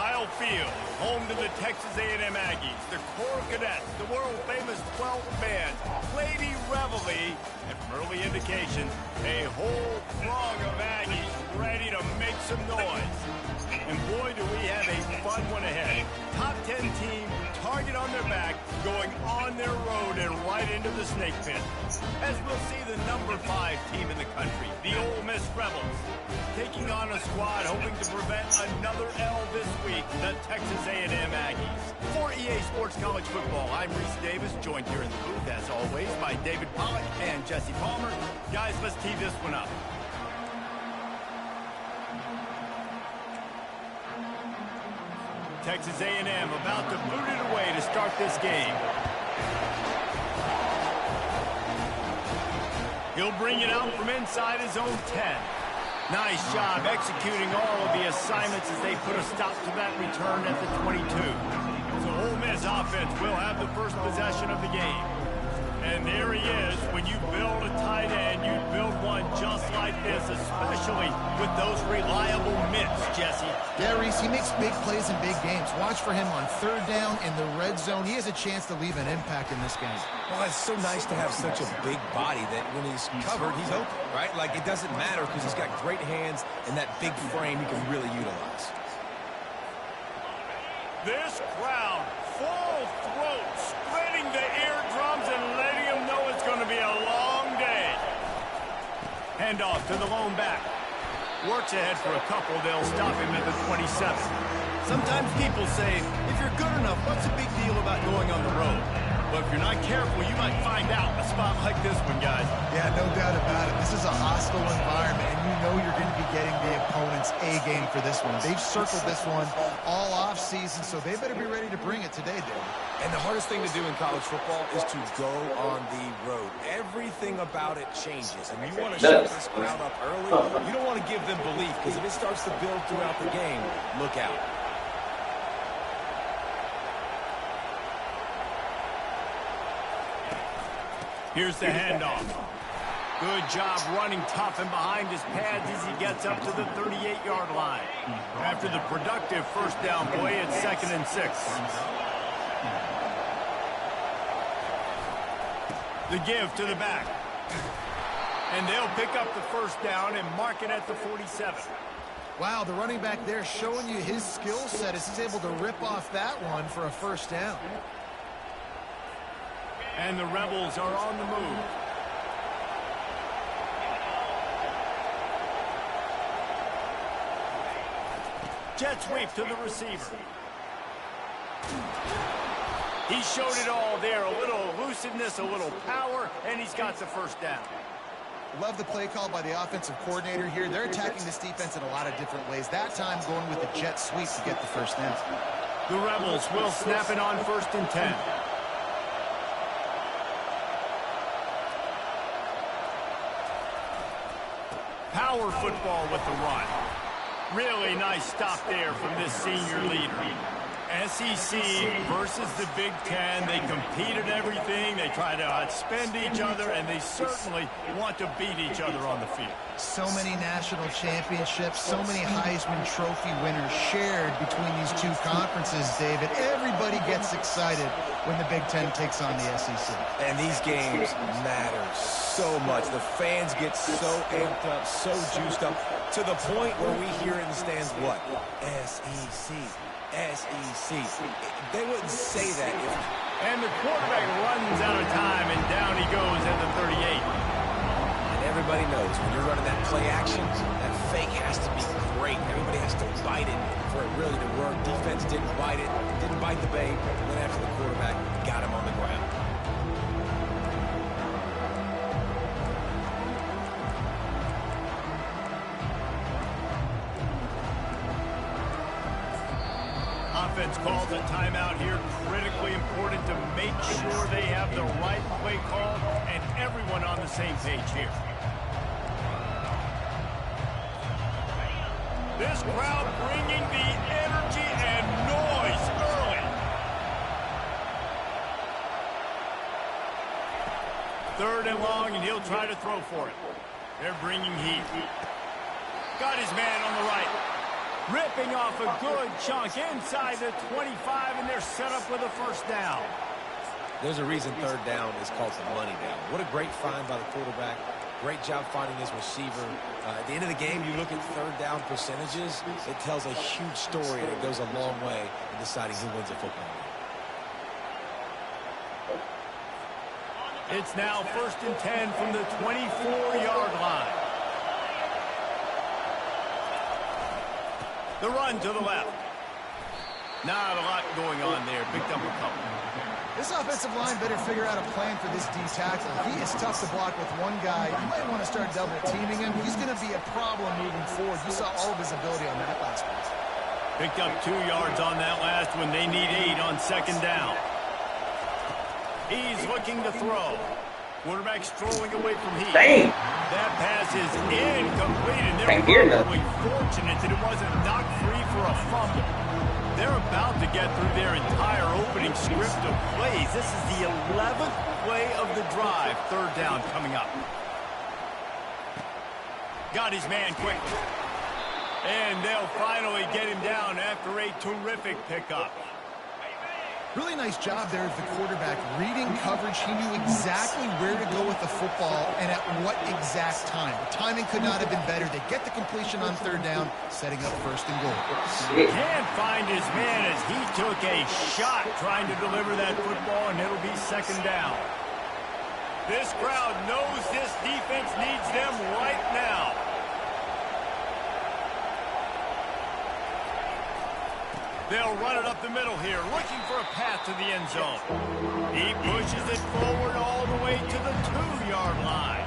Kyle Field, home to the Texas A&M Aggies, the Corps Cadets, the world-famous 12th man, Lady Reveille, and from early indications, a whole throng of Aggies ready to make some noise. And boy, do we have a fun one ahead. Top 10 team, target on their back, going on their road and right into the snake pit. As we'll see the number 5 team in the country, the Ole Miss Rebels, taking on a squad hoping to prevent another L this week, the Texas A&M Aggies. For EA Sports College Football, I'm Reese Davis, joined here in the booth, as always, by David Pollock and Jesse Palmer. Guys, let's tee this one up. Texas A&M about to boot it away to start this game. He'll bring it out from inside his own 10. Nice job executing all of the assignments as they put a stop to that return at the 22. So Ole Miss offense will have the first possession of the game. And there he is. When you build a tight end, you build one just like this, especially with those reliable mitts, Jesse. Yeah, Reese, he makes big plays in big games. Watch for him on third down in the red zone. He has a chance to leave an impact in this game. Well, it's so nice to have such a big body that when he's covered, he's open, right? Like, it doesn't matter because he's got great hands and that big frame he can really utilize. This crowd, full throat, splitting the eardrums and letting them know it's going to be a long day. Handoff to the lone back. Works ahead for a couple. They'll stop him at the 27. Sometimes people say, if you're good enough, what's the big deal about going on the road? But if you're not careful, you might find out a spot like this one, guys. Yeah, no doubt about it. This is a hostile environment, and you know you're going to be getting the opponent's A game for this one. They've circled this one all offseason, so they better be ready to bring it today, Dave. And the hardest thing to do in college football is to go on the road. Everything about it changes, and you want to shut this crowd up early. You don't want to give them belief, because if it starts to build throughout the game, look out. Here's the handoff. Good job running tough and behind his pads as he gets up to the 38-yard line. After the productive first down play, it's 2nd and 6. The give to the back. And they'll pick up the first down and mark it at the 47. Wow, the running back there showing you his skill set as he's able to rip off that one for a first down. And the Rebels are on the move. Jet sweep to the receiver. He showed it all there. A little elusiveness, a little power, and he's got the first down. Love the play call by the offensive coordinator here. They're attacking this defense in a lot of different ways. That time going with the jet sweep to get the first down. The Rebels will snap it on 1st and 10. Power football with the run. Really nice stop there from this senior leader. SEC versus the Big Ten. They compete at everything. They try to outspend each other, and they certainly want to beat each other on the field. So many national championships, so many Heisman Trophy winners shared between these two conferences, David. Everybody gets excited when the Big Ten takes on the SEC. And these games matter so much. The fans get so amped up, so juiced up, to the point where we hear in the stands, what? SEC. SEC. They wouldn't say that if... And the quarterback runs out of time, and down he goes at the 38. And everybody knows when you're running that play action, that fake has to be great. Everybody has to bite it for it really to work. Defense didn't bite it, didn't bite the bait, went after the quarterback, got him on the ground. Offense calls a timeout here. Critically important to make sure they have the right play call and everyone on the same page here. This crowd bringing the energy and noise early. 3rd and long, and he'll try to throw for it. They're bringing heat. Got his man on the right. Ripping off a good chunk inside the 25, and they're set up with a first down. There's a reason third down is called the money down. What a great find by the quarterback. Great job finding his receiver. At the end of the game, you look at third down percentages, it tells a huge story, and it goes a long way in deciding who wins a football game. It's now 1st and 10 from the 24-yard line. The run to the left. Not a lot going on there. Picked up a couple. This offensive line better figure out a plan for this D tackle. He is tough to block with one guy. You might want to start double teaming him. He's going to be a problem moving forward. You saw all of his ability on that last one. Picked up 2 yards on that last one. They need 8 on second down. He's looking to throw. Quarterback strolling away from Heath. Dang. That pass is incomplete, and Can't they're hear probably fortunate that it wasn't knocked free for a fumble. They're about to get through their entire opening script of plays. This is the 11th play of the drive. Third down coming up. Got his man quickly. And they'll finally get him down after a terrific pickup. Really nice job there of the quarterback. Reading coverage, he knew exactly where to go with the football and at what exact time. The timing could not have been better. They get the completion on third down, setting up 1st and goal. Can't find his man as he took a shot trying to deliver that football, and it'll be 2nd down. This crowd knows this defense needs them right now. They'll run it up the middle here, looking for a path to the end zone. He pushes it forward all the way to the 2-yard line.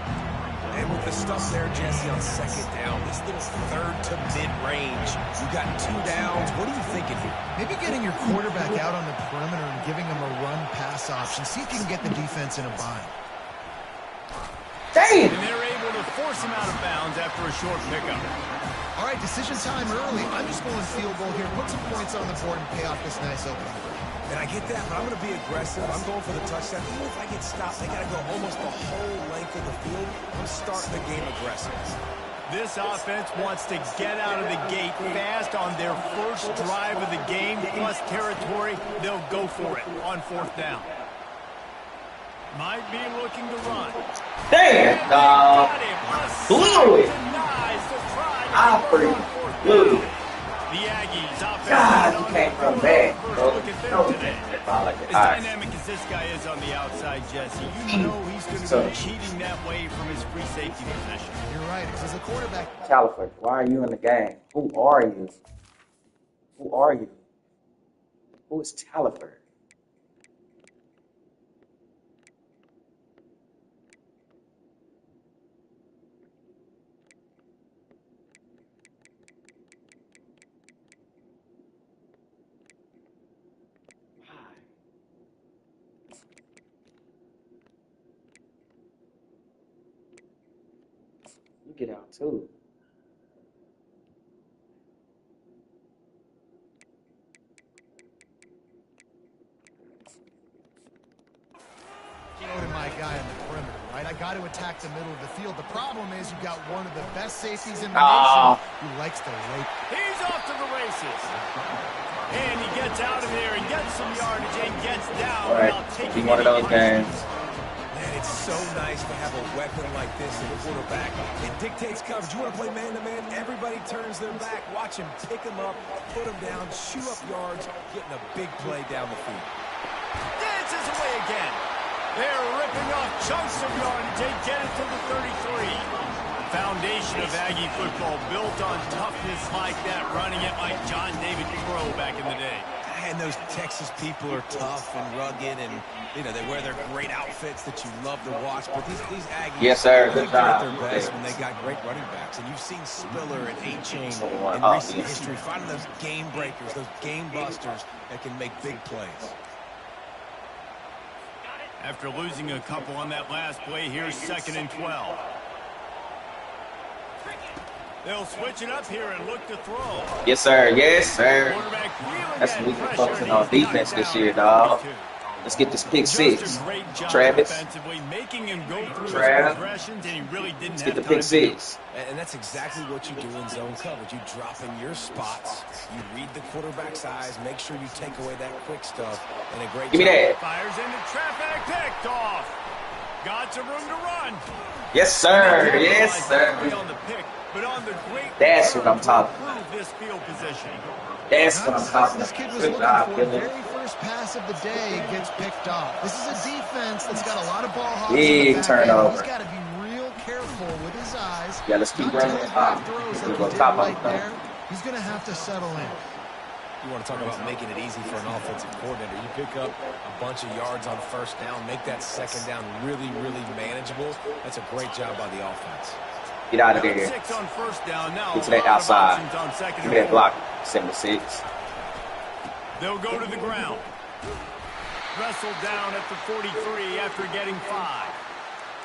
And with the stuff there, Jesse, on second down, this little third to mid-range, you got 2 downs. What are you thinking here? Maybe getting your quarterback out on the perimeter and giving him a run-pass option. See if you can get the defense in a bind. Dang. And they're able to force him out of bounds after a short pickup. All right, decision time early. I'm just going field goal here. Put some points on the board and pay off this nice opening. And I get that, but I'm going to be aggressive. I'm going for the touchdown. Even if I get stopped, they got to go almost the whole length of the field. I'm starting the game aggressive. This offense wants to get out of the gate fast on their first drive of the game, plus territory. They'll go for it on 4th down. Might be looking to run. Dang, blew it. I freaking blew it. The Aggies offense. God, you can't run back, bro. No, As dynamic as this guy is on the outside, Jesse, you know he's going to be cheating that way from his free safety position. You're right, because as a quarterback... Califer, why are you in the game? Who are you? Who are you? Who is Califer? You get out too. To my guy on the perimeter, right? I got to attack the middle of the field. The problem is you got one of the best safeties in the nation who likes to rape. He's off to the races. And he gets out of there and gets some yardage and gets down. All right, be one of those games. Man, it's so nice to have a weapon like this in the quarterback. It dictates coverage. You want to play man-to-man? Everybody turns their back. Watch him pick him up, put him down, chew up yards, getting a big play down the field. Dances away again. They're ripping off chunks of yardage. They get it to the 33. Foundation of Aggie football built on toughness like that, running it like John David Crow back in the day. And those Texas people are tough and rugged, and you know they wear their great outfits that you love to watch. But these Aggies, yes, sir, they good at job. their best when they got great running backs. And you've seen Spiller and A-Chain in recent history finding those game breakers, those game busters that can make big plays. After losing a couple on that last play, here's 2nd and 12. They'll switch it up here and look to throw. Yes, sir. Yes, sir. That's what we can focus on defense this year, dog. Let's get this pick Just six. a great job Travis. defensively, making him go through his Trav. progressions, and he really didn't Let's have get the time pick to do it. six. And that's exactly what you do in zone coverage. You drop in your spots, you read the quarterback's eyes, make sure you take away that quick stuff, and a great Give me job. that. Fires into traffic, picked off. Got some room to run. Yes, sir. Yes, sir. On the pick, but on the great That's what I'm return to talking about. improve this field position. That's what I'm talking This about. kid was Good looking job, for. Billy. Very first pass of the day gets picked off. This is a defense that's got a lot of ball hogs in Big the back end. turnover. He's got to be real careful with his eyes. Yeah, let's keep Not to running hit top. back throws We're like gonna he did top on right them. there. He's going to have to settle in. You want to talk about making it easy for an offensive coordinator. You pick up a bunch of yards on first down, make that second down really, really manageable. That's a great job by the offense. Get out of Got there. 6 on first down. Now Get to a that lot of outside. options on second Give me and that four. block. 7-6. They'll go to the ground. Wrestled down at the 43 after getting 5.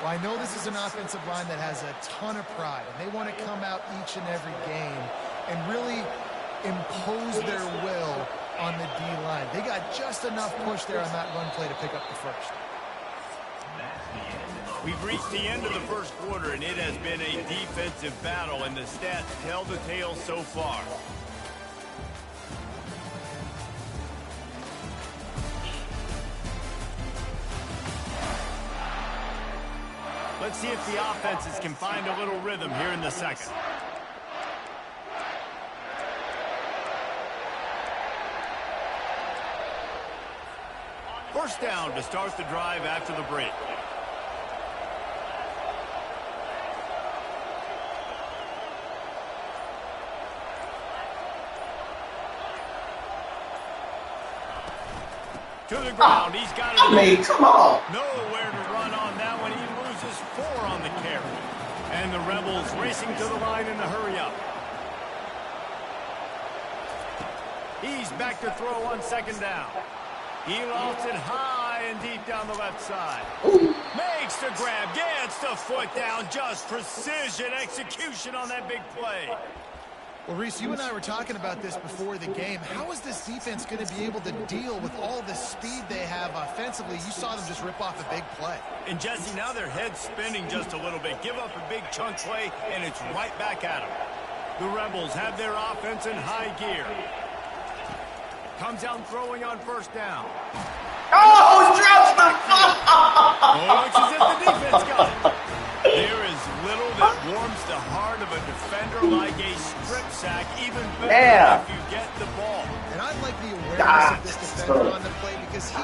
Well, I know this is an offensive line that has a ton of pride, and they want to come out each and every game and really impose their will on the D-line. They got just enough push there on that run play to pick up the first. We've reached the end of the first quarter, and it has been a defensive battle, and the stats tell the tale so far. Let's see if the offenses can find a little rhythm here in the second. First down to start the drive after the break. To the ground. He's got it. I mean, come on. Nowhere to run on that one. He loses 4 on the carry. And the Rebels racing to the line in a hurry up. He's back to throw on second down. He lofts it high and deep down the left side. Ooh. Makes the grab, gets the foot down. Just precision execution on that big play. Well, Reese, you and I were talking about this before the game. How is this defense going to be able to deal with all the speed they have offensively? You saw them just rip off a big play. And Jesse, now their head's spinning just a little bit. Give up a big chunk play, and it's right back at them. The Rebels have their offense in high gear. Comes down throwing on first down. Oh, drops the Oh, looks as if the defense got it. There is little that warms the heart of a defender like a strip sack, even better if you get the ball. And I like the awareness of this defender on the play because he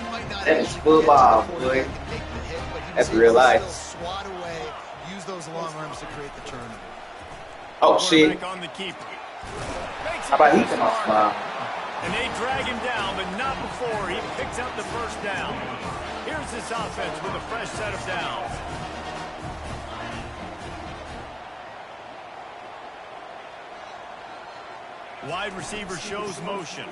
might not That is actually football, get to the boy. quarterback and make the hit, but he That's was real able to life. still swat away, use those long arms to create the turnover. Oh, shit. Quarterback on the keeper. Makes How about it he come off smart. my... And they drag him down, but not before he picks up the first down. Here's this offense with a fresh set of downs. Wide receiver shows motion.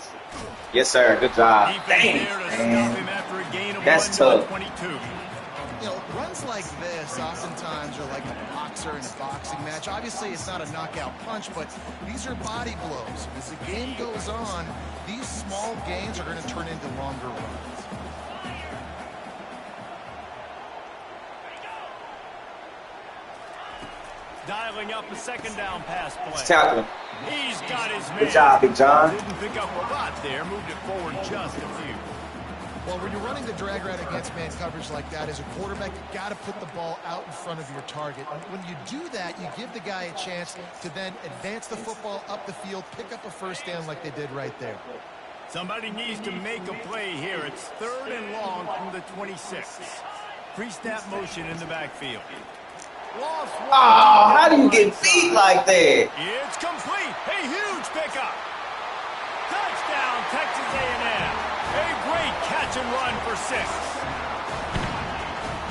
Yes, sir. Good job. Defense Dang, there to stop man. him after a gain of That's 1 tough. 22. You know, runs like this oftentimes are like a boxer in a boxing match. Obviously, it's not a knockout punch, but these are body blows. As the game goes on, these small gains are going to turn into longer runs. Dialing up a second down pass play. Tackle him. He's got his man. Good job, Big John. Didn't pick up a lot there. Moved it forward just a few. Well, when you're running the drag route against man coverage like that, as a quarterback, you've got to put the ball out in front of your target. And when you do that, you give the guy a chance to then advance the football up the field, pick up a first down like they did right there. Somebody needs to make a play here. It's 3rd and long from the 26. Pre-snap motion in the backfield. Lost one. Oh, how do you get beat like that? It's complete. A huge pickup. Touchdown, Texas A&M. A great catch and run for 6.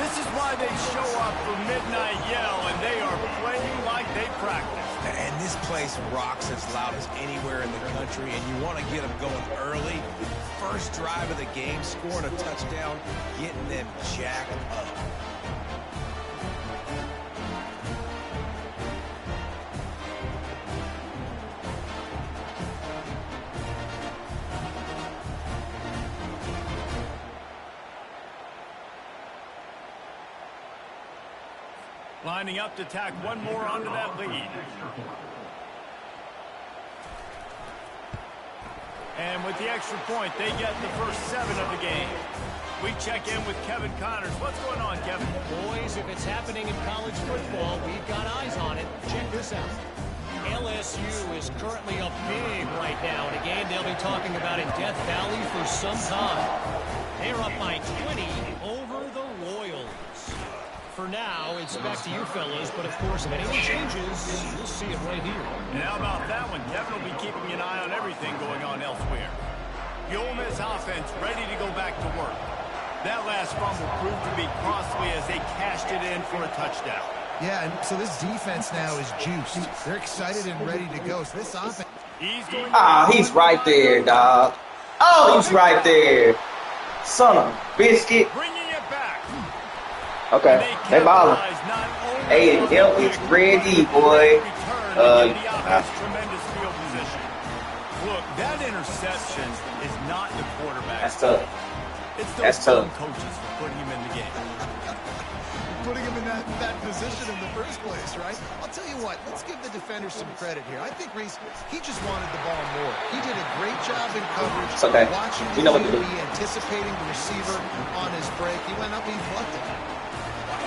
This is why they show up for Midnight Yell, and they are playing like they practice. And this place rocks as loud as anywhere in the country, and you want to get them going early. First drive of the game, scoring a touchdown, getting them jacked up. Lining up to tack one more onto that lead. And with the extra point, they get the first 7 of the game. We check in with Kevin Connors. What's going on, Kevin? Boys, if it's happening in college football, we've got eyes on it. Check this out. LSU is currently up big right now in a game they'll be talking about in Death Valley for some time. They're up by 20 over the Royals. For now, it's back to you fellas, but of course, if anything changes, you'll see it right here. And how about that one? Kevin will be keeping an eye on everything going on elsewhere. The Ole Miss offense ready to go back to work. That last fumble proved to be costly as they cashed it in for a touchdown. Yeah, and so this defense now is juiced. They're excited and ready to go. So this offense... He's right there, dog. Oh, he's right there. Son of a biscuit. Bringing it back. Okay, they ballin'. Hey, it's ready, boy. Tremendous field position. Look, that interception is not the quarterback. That's tough. It's those young coaches for putting him in the game. Putting him in that position in the first place, right? I'll tell you what, let's give the defender some credit here. I think Reese, he just wanted the ball more. He did a great job in coverage. It's okay. Watching We know what to do. Anticipating the receiver on his break. He went up and he plucked it.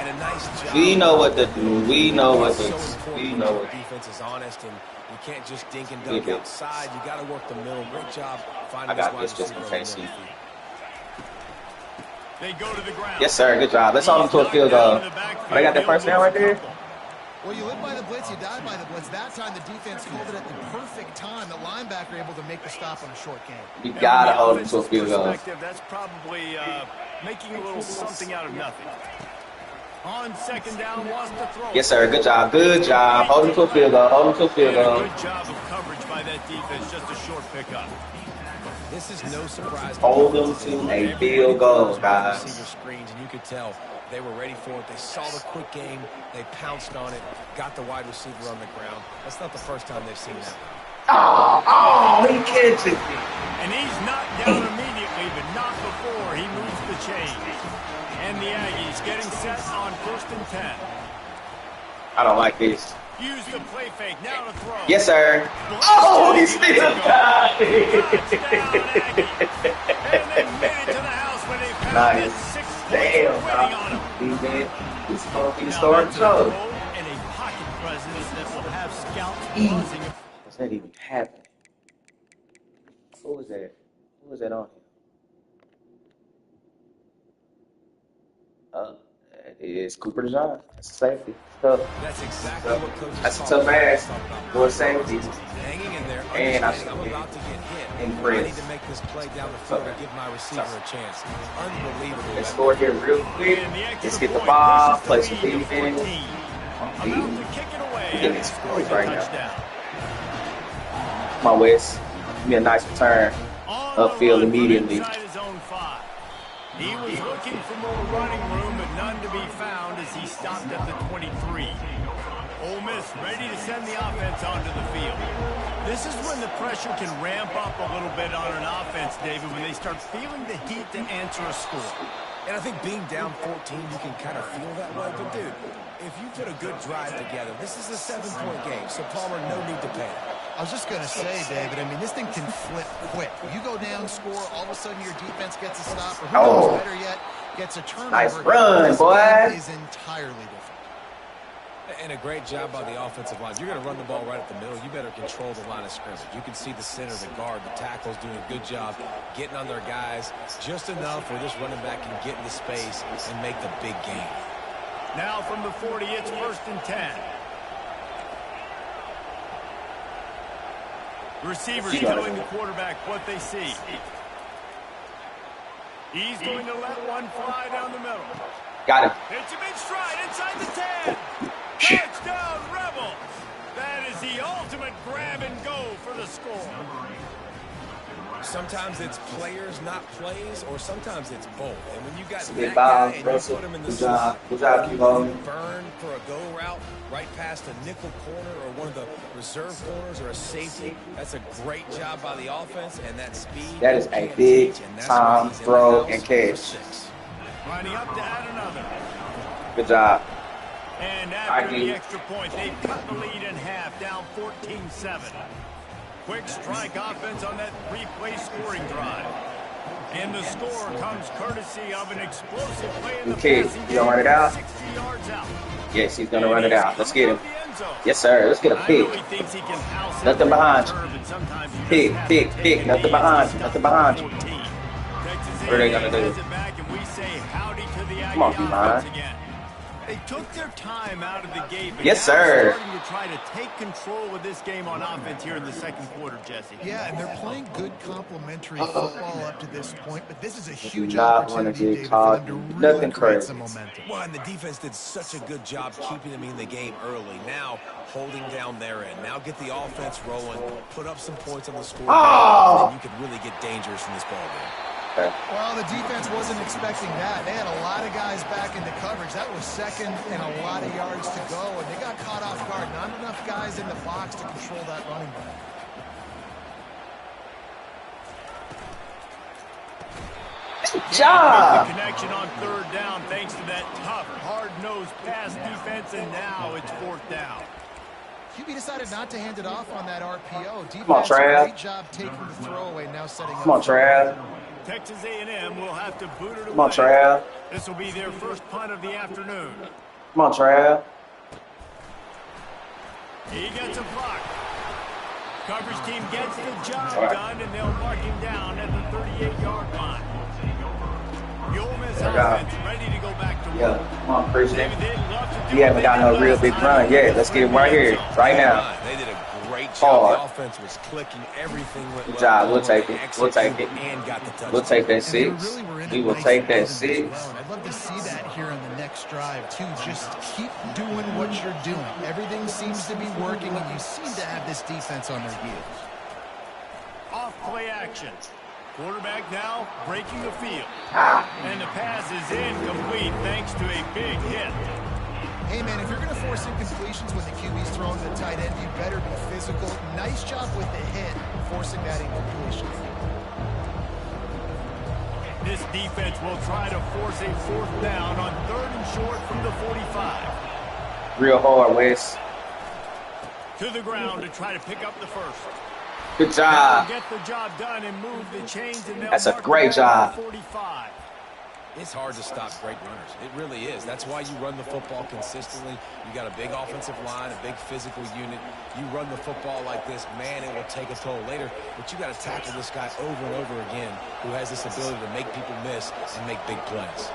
And a nice job. We know what to do. We know what to do. We know what to do. Defense is honest, and you can't just dink and dunk outside. You got to work the middle. Great job finding I got this this just in case. They go to the ground. Yes, sir. Good job. Let's hold them to a field goal. They got that first down right there. Well, you live by the blitz, you die by the blitz. That time the defense called it at the perfect time. The linebacker able to make the stop on a short game. You got to hold them to a field goal. That's probably making a little something out of nothing. On second down, wants to throw. Yes, sir. Good job. Good job. Hold them to a field goal. Hold them to a field goal. Good job of coverage by that defense. Just a short pickup. This is no surprise. Hold them to a field goal, guys. Screens, and you could tell they were ready for it. They saw the quick game. They pounced on it. Got the wide receiver on the ground. That's not the first time they've seen that. Oh, he catches it. And he's knocked down immediately, but not before he moves the chains. And the Aggies getting set on 1st and 10. I don't like this. Use the play fake. Now to throw. Yes, sir. Oh, he still got it. And they made it to the house when they found Nice. 6 points Damn, waiting on him. He's supposed to be the starting show. And a pocket presence that will have scouts buzzing. What's that even happening? Who was that? Who was that on here? It is Cooper DeJohn. That's a safety. Tough. That's exactly what coaches That's a tough ass for a safety. Hanging in there. And I'm about to get hit. I need to make this play down the field and give my receiver a chance. Unbelievable. Let's score here real quick. Let's get the ball, play some defense. About to kick it away. Getting these scores right now. Come on, Wes. Give me a nice return. Upfield immediately. He was looking for more running room, but none to be found as he stopped at the 23. Ole Miss ready to send the offense onto the field. This is when the pressure can ramp up a little bit on an offense, David, when they start feeling the heat to answer a score. And I think being down 14, you can kind of feel that way. But, dude, if you put a good drive together, this is a 7-point game, so Palmer, no need to panic. I was just going to say, David, I mean, this thing can flip quick. You go down, score, all of a sudden your defense gets a stop, or who knows, better yet, gets a turnover. Nice run, boy. Is entirely different. And a great job by the offensive line. You're going to run the ball right at the middle. You better control the line of scrimmage. You can see the center, the guard, the tackles doing a good job getting on their guys just enough where this running back can get into space and make the big game. Now from the 40, it's 1st and 10. Receivers telling the quarterback what they see. He's going to let one fly down the middle. Got him. It's a big stride inside the 10. Touchdown, Rebels. That is the ultimate grab and go for the score. Sometimes it's players, not plays, or sometimes it's both. And when you got that Good guy ball, and Russell. you put him in the Good job. Good job, Q-Bone. burn for a go route right past a nickel corner or one of the reserve corners or a safety, that's a great job by the offense, and that speed. That is a big time throw and catch. Lining up to add another. Good job. And after the extra point, they cut the lead in half, down 14-7. Quick strike offense on that three-play scoring drive. And the score comes courtesy of an explosive play in the passing game, run it out? 60 yards out. Yes, he's going to run it out. Let's get him. Yes, sir. Let's get a pick. Nothing behind you. Pick. Nothing behind you. Nothing behind you. What are they going to do? Come on, behind. They took their time out of the gate. Yes, sir. Starting to try to take control of this game on offense here in the second quarter, Jesse. Yeah, and they're playing good complementary football up to this point, but this is a huge not want to opportunity, get caught. David, for them to really Nothing create crazy. some momentum. Well, and the defense did such a good job keeping them in the game early. Now, holding down their end. Now get the offense rolling, put up some points on the scoreboard, and you could really get dangerous in this ballgame. Okay. Well, the defense wasn't expecting that. They had a lot of guys back into coverage. That was second and a lot of yards to go, and they got caught off guard. Not enough guys in the box to control that running back. Good job. The connection on third down thanks to that tough, hard-nosed pass defense, and now it's fourth down. QB decided not to hand it off on that RPO. Defense, Come on, Trav. great job taking the throwaway, now setting up. Come on, Trav. Texas A&M will have to boot it away. Come on, Trav. This will be their first punt of the afternoon. Come on, Trav. He gets a block. Coverage team gets the job done, and they'll mark him down at the 38-yard line. The Ole Miss offense ready to go back to work. Yeah, come on, Christian. David, they'd love to do We haven't what got they no did real last big time. run yet. Let's get him right here, right now. They did a great job. Hard. The offense was clicking. Everything went Good well. job. We'll take it. We'll take it. And got the touchdown. We'll take that And they 6. really were in We a will nice take that rhythm as 6. well. And I'd love to see that here on the next drive, too. Just keep doing what you're doing. Everything seems to be working, and you seem to have this defense on their heels. Off play action. Quarterback now breaking the field. And the pass is incomplete thanks to a big hit. Hey, man, if you're going to force incompletions when the QB's throwing to the tight end, you better be physical. Nice job with the hit, forcing that incompletion. This defense will try to force a fourth down on third and short from the 45. Real hard, Wes. To the ground to try to pick up the first. Good job. Get the job done and move the chains, and That's a great job. 45. It's hard to stop great runners. It really is. That's why you run the football consistently. You got a big offensive line, a big physical unit. You run the football like this, man, it will take a toll later. But you got to tackle this guy over and over again who has this ability to make people miss and make big plays.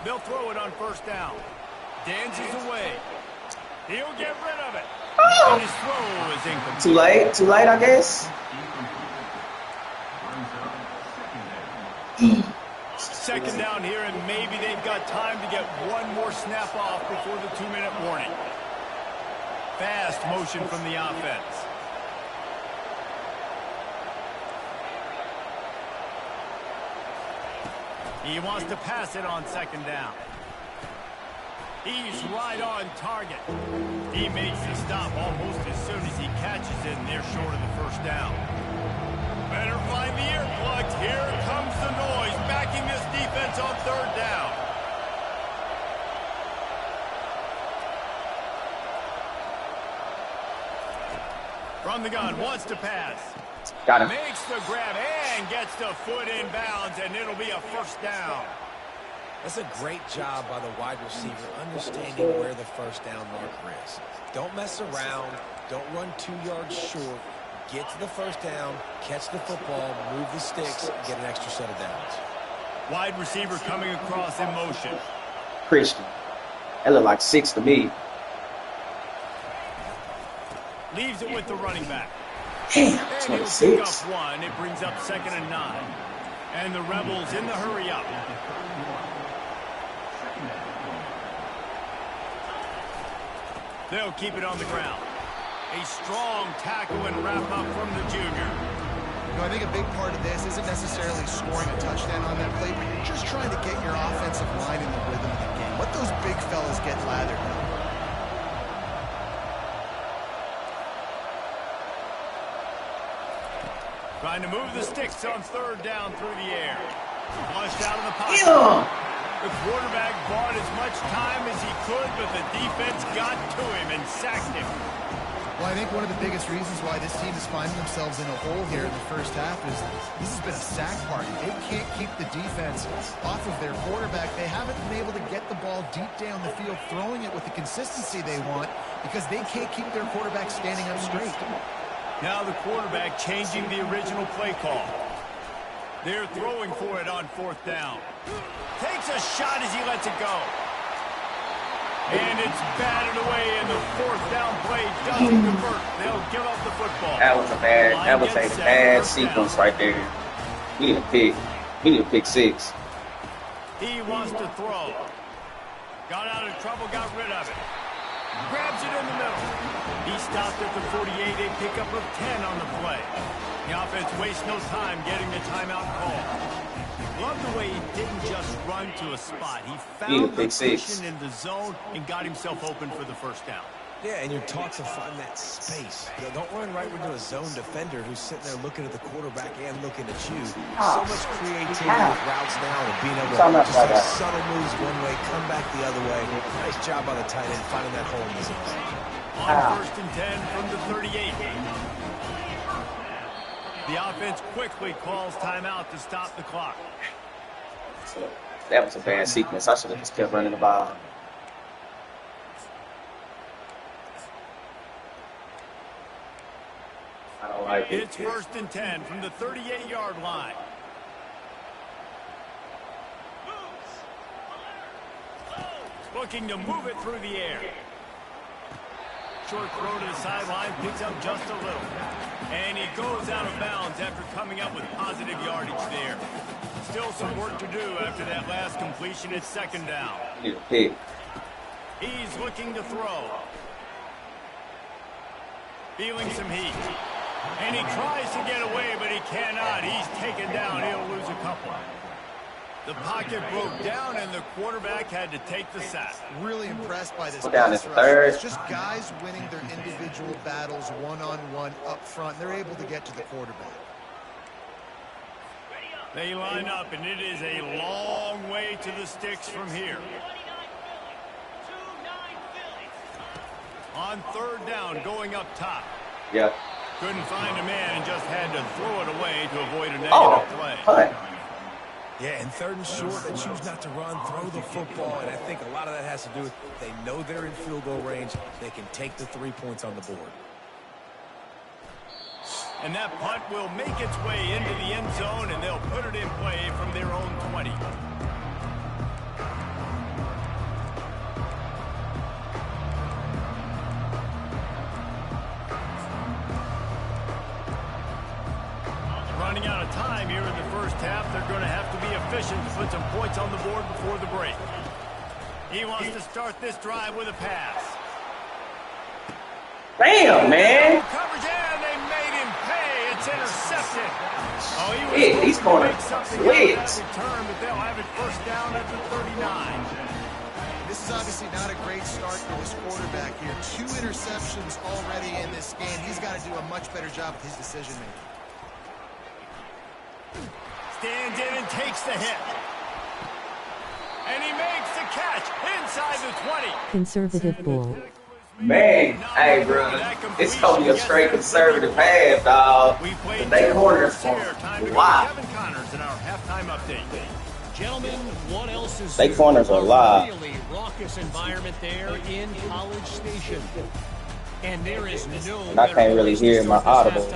They'll throw it on first down. Dances away. He'll get rid of it. And his throw is incomplete. Too late, I guess. Second down here, and maybe they've got time to get one more snap off before the 2-minute warning. Fast motion from the offense. He wants to pass it on second down. He's right on target. He makes the stop almost as soon as he catches it, and they're short of the first down. Better find the earplugs. Here comes the noise, backing this defense on third down. From the gun, wants to pass. Got him. Makes the grab and gets the foot in bounds, and it'll be a first down. That's a great job by the wide receiver, understanding where the first down marker is. Don't mess around. Don't run 2 yards short. Get to the first down, catch the football, move the sticks, get an extra set of downs. Wide receiver coming across in motion. Christian. That looked like 6 to me. Leaves it with the running back. Damn, And he'll pick up 26. one. It brings up 2nd and 9. And the Rebels in the hurry up. They'll keep it on the ground. A strong tackle and wrap up from the junior. You know, I think a big part of this isn't necessarily scoring a touchdown on that play, but you're just trying to get your offensive line in the rhythm of the game. Let those big fellas get lathered up. Trying to move the sticks on third down through the air. Flushed out of the pocket. Yeah. The quarterback bought as much time as he could, but the defense got to him and sacked him. Well, I think one of the biggest reasons why this team is finding themselves in a hole here in the first half is this has been a sack party. They can't keep the defense off of their quarterback. They haven't been able to get the ball deep down the field, throwing it with the consistency they want because they can't keep their quarterback standing up straight. Now the quarterback changing the original play call. They're throwing for it on fourth down. Takes a shot as he lets it go. And it's batted away, and the fourth down play doesn't convert. They'll give up the football. That was a bad sequence right there. We need a pick. We need a pick 6. He wants to throw. Got out of trouble, got rid of it. Grabs it in the middle. He stopped at the 48, a pickup of 10 on the play. The offense wastes no time getting the timeout call. Love the way he didn't just run to a spot. He found the cushion in the zone and got himself open for the first down. Yeah, and you're taught to find that space. Don't run right into a zone defender who's sitting there looking at the quarterback and looking at you. So much creativity with routes now and being able to just like subtle moves one way, come back the other way. Nice job by the tight end finding that hole in the zone. On first and 10 from the 38. The offense quickly calls timeout to stop the clock. That was a bad sequence. I should have just kept running the ball. I don't like it. It's first and 10 from the 38-yard line. Looking to move it through the air. Short throw to the sideline, picks up just a little. And he goes out of bounds after coming up with positive yardage there. Still some work to do after that last completion at second down. He's looking to throw. Feeling some heat. And he tries to get away, but he cannot. He's taken down. He'll lose a couple. The pocket broke down, and the quarterback had to take the sack. Really impressed by this pass rush. Third. It's just guys winning their individual battles one-on-one up front. They're able to get to the quarterback. They line up, and it is a long way to the sticks from here. On third down, going up top. Yep. Couldn't find a man and just had to throw it away to avoid a negative play. Yeah, and third and short, they choose not to run, throw the football, and I think a lot of that has to do with they know they're in field goal range. They can take the 3 points on the board. And that punt will make its way into the end zone, and they'll put it in play from their own 20. Running out of time here in the first half. They're going to have to be efficient to put some points on the board before the break. He wants to start this drive with a pass. Bam, man. Coverage, and they made him pay. It's intercepted. Oh, he was he's going to switch. Return, but they'll have it first down at the 39. This is obviously not a great start for this quarterback here. 2 interceptions already in this game. He's got to do a much better job with his decision-making. Stands in and takes the hit. And he makes the catch inside the 20. Conservative ball. Man, hey, bro, it's going to be a straight conservative half, dog. They corners live. Gentlemen, what else is they corners are live. Really raucous environment there in College Station. And there is no and I can't really hear my audibles,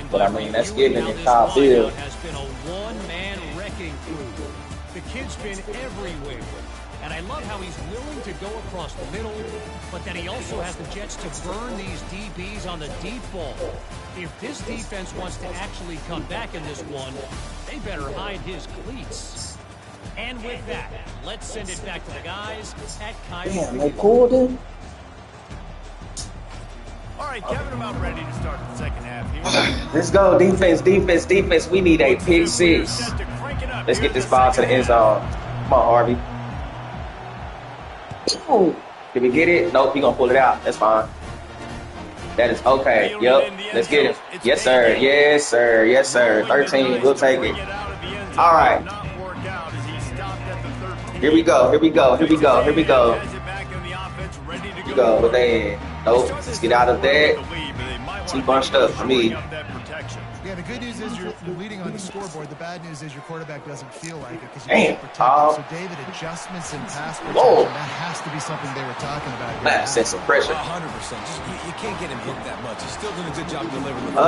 but I mean, that's given in Kyle Field. Has been a one-man wrecking crew. The kid's been everywhere. And I love how he's willing to go across the middle, but then he also has the jets to burn these DBs on the deep ball. If this defense wants to actually come back in this one, they better hide his cleats. And with that, let's send it back to the guys at Kyle. Damn, they pulled him. All right, Kevin, about ready to start the second half here. Let's go, defense, defense, defense. We need a pick 6. Let's get this ball to the end zone. Come on, Harvey. Ooh. Did we get it? Nope, he gonna pull it out. That's fine. That is okay. Yep. Let's get him. Yes, sir. Yes, sir. Yes, sir. 13. We'll take it. All right. Here we go. Here we go. Here we go. Here we go. Here we go. But then, nope. Let's get out of that. Too bunched up for me. Yeah, the good news is you're leading on the scoreboard. The bad news is your quarterback doesn't feel like it because you can't protect him. So, David, adjustments in pass protection, that has to be something they were talking about here. That sense of pressure. 100%. You can't get him hit that much. He's still doing a good job delivering the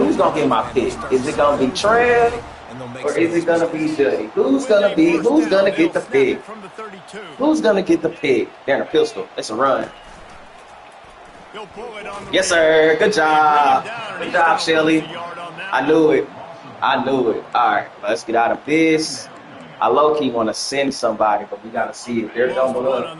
who's going to get my pick? Is it going to be Trev? Or is it going to be Juddy? Who's going to get the pick? Who's going to get the pick? They're in a pistol. It's a run. Yes, sir. Good job. Good job, Shelly. I knew it. I knew it. All right, let's get out of this. I low-key want to send somebody, but we got to see it. They're doubled up.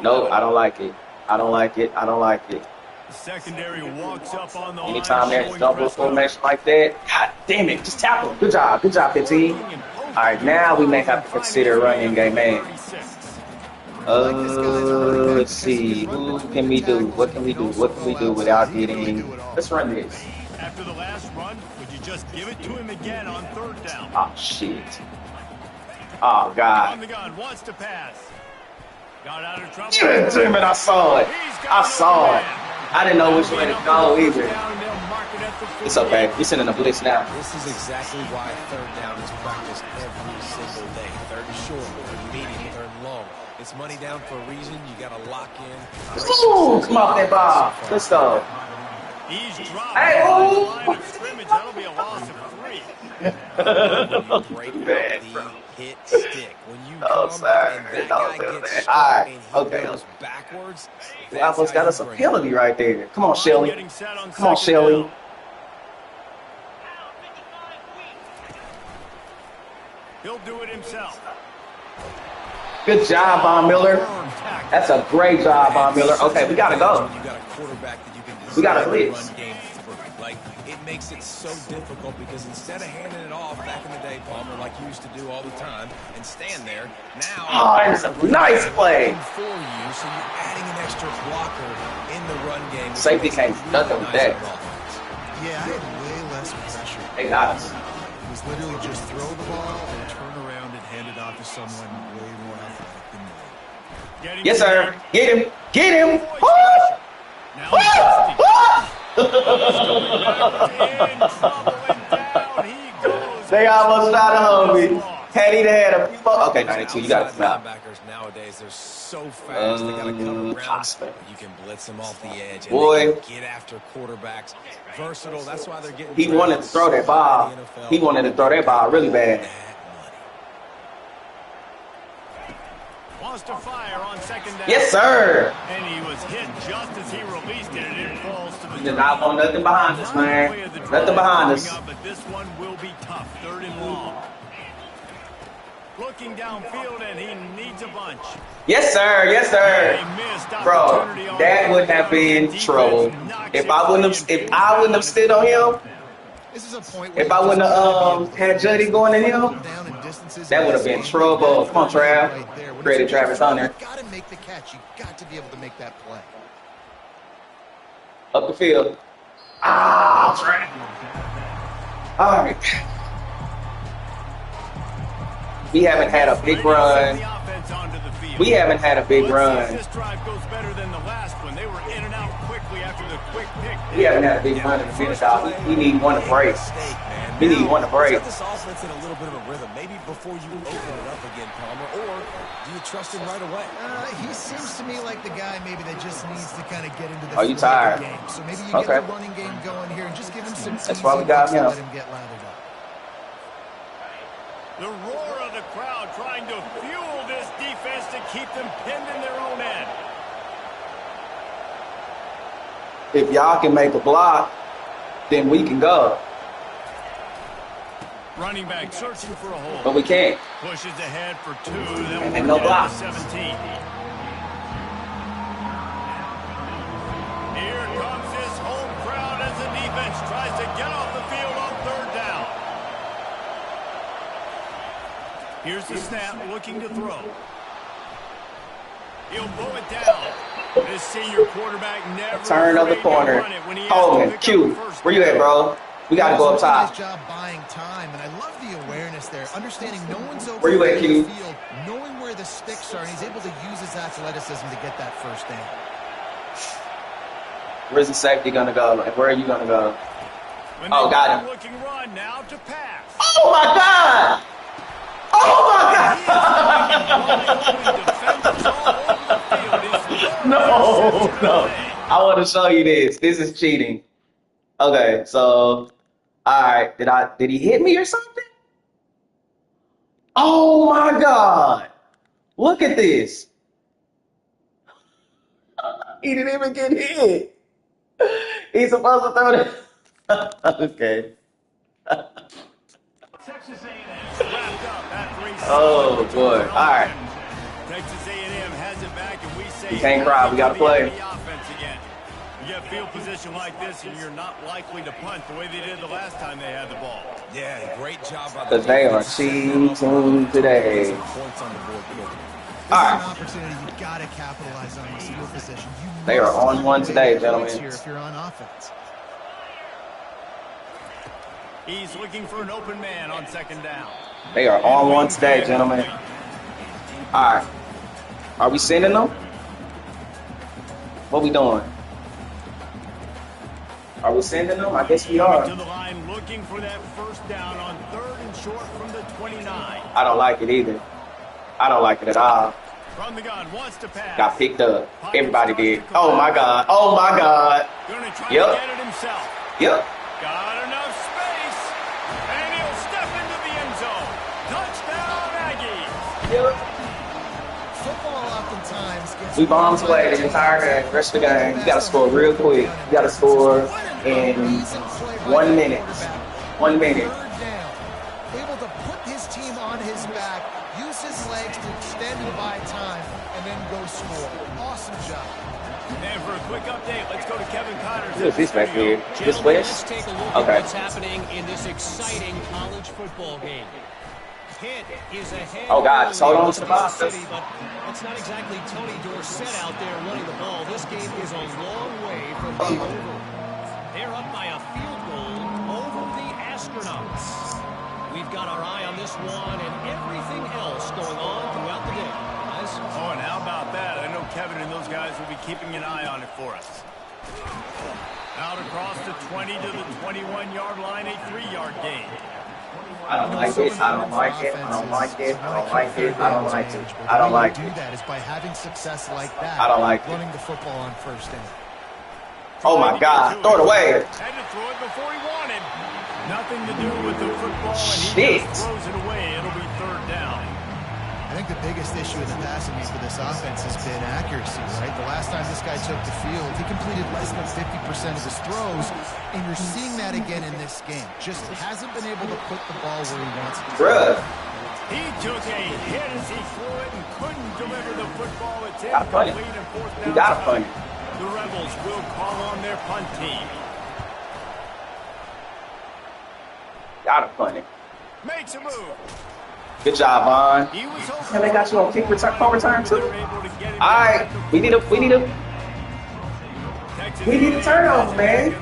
Nope, I don't like it. I don't like it. I don't like it. Secondary walks up on the anytime there's double formation like that, God damn it, just tackle. Good job. Good job, 15. All right, now we may have to consider running game, man. Let's see. Who can we do? What can we do? What can we do without getting? Let's run this. After the last run, would you just give it to him again on third down? Oh shit. Oh God. On the gun, wants to pass. Got out of trouble. Damn it, I saw it. I saw it. I didn't know which way to go either. It's okay. We're sending a blitz now. This is exactly why third down is practiced every single day. Third and short, third medium, third and long. It's money down for a reason. You got to lock in. Ooh, come off that ball. Let's go. Hey, ooh. That'll be a loss of 3. Break the hit stick. When you oh, sorry. that guy gets all right. Okay. goes backwards. We almost got us a penalty right there. Come on, Shelly. Come on, Shelly. He'll do it himself. Good job, Von Miller. That's a great job, Von Miller. Okay, we got to go. You got a quarterback that you can we got to blitz. Like, it makes it so difficult because instead of handing it off back in the day, Palmer, like you used to do all the time, and stand there, now... Oh, that's a nice play. For you, so you're adding an extra blocker in the run game. Safety can't do nothing with that. Yeah, I had way less pressure. They got us. It was literally just throw the ball and turn around and hand it off to someone way more athletic than me. Yes, sir. Get him. Get him. They almost shot a homie. Had he had a few more. Okay, 92. You got to come out. Nowadays, they're so fast. They got to come around. You can blitz them off the edge. And boy, get after quarterbacks. Versatile. That's why they're getting. He wanted to throw that ball. He wanted to throw that ball really bad. Wants to fire on second down. Yes, sir. And he was hit just as he released it, and it falls to the. We did not want nothing behind us, man. Nothing behind us. But this one will be tough. Third and long. Looking downfield, and he needs a bunch. Yes, sir. Yes, sir. Bro, that would have been trouble. If I wouldn't have stood on him. If I wouldn't have had Juddy going to him, that would have been trouble. Come on, Trav. Created Travis Hunter. You got to make the catch. You got to be able to make that play. Up the field. Ah, Trav. All right. We haven't had a big run. We haven't had a big run. This drive goes better than the last one. They were in and out quickly after the quick pick. We haven't had a big run in the finish off. We need one to break. We need one to break. Set this offense in a little bit of a rhythm. Maybe before you open it up again, Palmer, or do you trust him right away? He seems to me like the guy maybe that just needs to kind of get into the Are you tired? Game. So maybe you get the running game going here and just give him some. That's why we got him. Let him get lathered up. The roar of the crowd trying to fuel this defense to keep them pinned in their own end. If y'all can make a block, then we can go. Running back searching for a hole. But we can't. Pushes ahead for 2. Then and no block. 17. Here comes his home crowd as the defense tries to get off the field on third down. Here's the snap, looking to throw. He'll blow it down. This senior quarterback never Turn of the corner. Coleman, Q, where you at, bro? We got to go up top. Nice job buying time, and I love the awareness there. Understanding no one's over where you at, Q? the field, knowing where the sticks are, and he's able to use his athleticism to get that first down. Where's the safety going to go? And where are you going to go? Oh, got him. Looking run now to pass. Oh, my God. Oh, my God. No. I want to show you this. This is cheating. Okay, so, all right. Did he hit me or something? Oh, my God. Look at this. He didn't even get hit. He's supposed to throw it. Okay. Oh, boy. All right. Texas A&M has it back, and we say you can't cry. We got to play. You get field position like this, and you're not likely to punt the way they did the last time they had the ball. Yeah, great job by the because they are cheating today. All right. Opportunity, you got to capitalize on this field position. They are on one today, gentlemen. If you're on offense. He's looking for an open man on second down. They are on one today, gentlemen. All right. Are we sending them? What we doing? Are we sending them? I guess we are. To the line looking for that first down on 3rd and short from the 29. I don't like it either. I don't like it at all. From the gun, wants to pass. Got picked up. Everybody did. Oh, my God. Oh, my God. Gonna try Yep. to get it himself. Yep. Got enough space. And he'll step into the end zone. Touchdown, Aggies. Yep. Football oftentimes gets We bombs away the entire game, rest of the game. You got to score real quick. You got to score in 1 minute. 1 minute. Able to put his team on his back, use his legs to extend and buy time, and then go score. Awesome job. And for a quick update, let's go to Kevin Connors. Who is this back here? This West? Let's take a look Okay. at what's happening in this exciting college football game. Pitt is ahead. Oh, God, just hold on to the box. City, but it's not exactly Tony Dorsett out there running the ball. This game is a long way from being over. They're up by a field goal over the Astronauts. We've got our eye on this one and everything else going on throughout the day, guys. Oh, and how about that? I know Kevin and those guys will be keeping an eye on it for us. Out across the 20 to the 21-yard line, a 3-yard gain. I don't like it. I don't like it. I don't like it. I don't like it. I don't like it. I don't like do it. that is by having success like that. I don't like it. running the football on first down. Oh, my God. Throw it away. Had to throw it before he wanted. Nothing to do with the football, and he Shit. just throws it away. It'll be 3rd down. I think the biggest issue in the passing game for this offense has been accuracy, right? The last time this guy took the field, he completed less than 50% of his throws, and you're seeing that again in this game. Just hasn't been able to put the ball where he wants it to. Bruh. He took a hit as he threw it and couldn't deliver the football. It's Gotta punt it. incomplete and 4th down. You got to punt it. The Rebels will call on their punt team. Got to punt it. Makes a move. Good job, Vaughn. He was hoping And they got you on kick return, punt return too. they were able to get it All right, we need a turnover, man.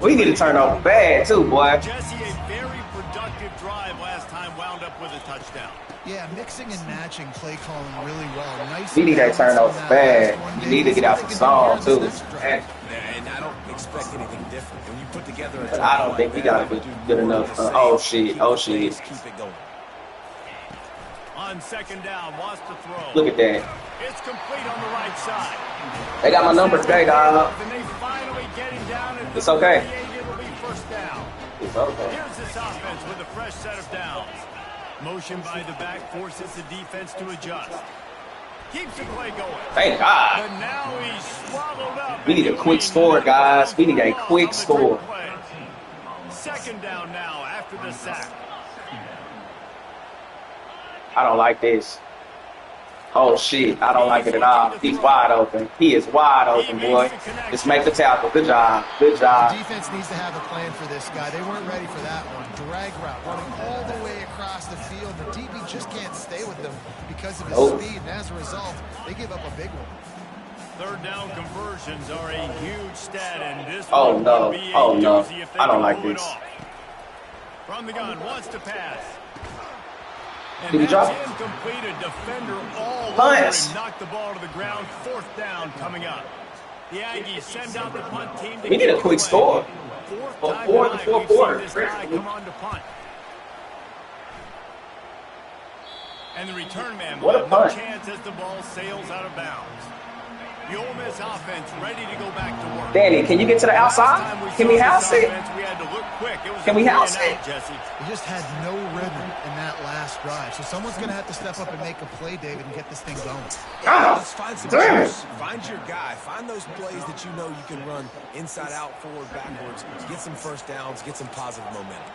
We need a turnover bad too, boy. Jesse, a very productive drive last time, wound up with a touchdown. Yeah, mixing and matching play calling really well. Nice. We need that balance turnover on that bad. last one. You need to get out some song too. And I don't expect anything different. When you put together a But I don't think we got to be good enough. Oh shit! Oh shit! Just keep it going. On second down, wants to throw. Look at that. It's complete on the right side. They got my number today, dog. And they finally get him down at the It's okay. 38. It'll be first down. It's okay. Here's this offense with a fresh set of downs. Motion by the back forces the defense to adjust. Keeps the play going. Thank God. But now he's swallowed up. We need a quick score, guys. We need a quick score. Second down now after the sack. I don't like this. Oh shit! I don't like it at all. He's wide open. He is wide open, boy. Just make the tackle. Good job. Good The job. defense needs to have a plan for this guy. They weren't ready for that one. Drag route, running all the way across the field. The DB just can't stay with them because of his Nope. speed, and as a result, they give up a big one. Third down conversions are a huge stat, and this Oh, one no. would be a Oh, no. doozy if they I don't can like pull it this. off. From the gun, wants to pass. And Did he drop? that's incomplete. A defender all Punch. over him. Knocked the ball to the ground. Fourth down coming up. The Aggies send out the punt team. We need a quick score. Before the fourth quarter. This guy come on to punt. And the return man will What a have no punt. chance as the ball sails out of bounds. The Ole Miss offense ready to go back to work. Danny, can you get to the outside? Can we house it? We had to look quick. It was Can we house it? Jesse. He just had no rhythm in that last drive. So someone's going to have to step up and make a play, David, and get this thing going. Let's find some Damn. juice. Find your guy. Find those plays that you know you can run inside out, forward, backwards. Get some first downs. Get some positive momentum.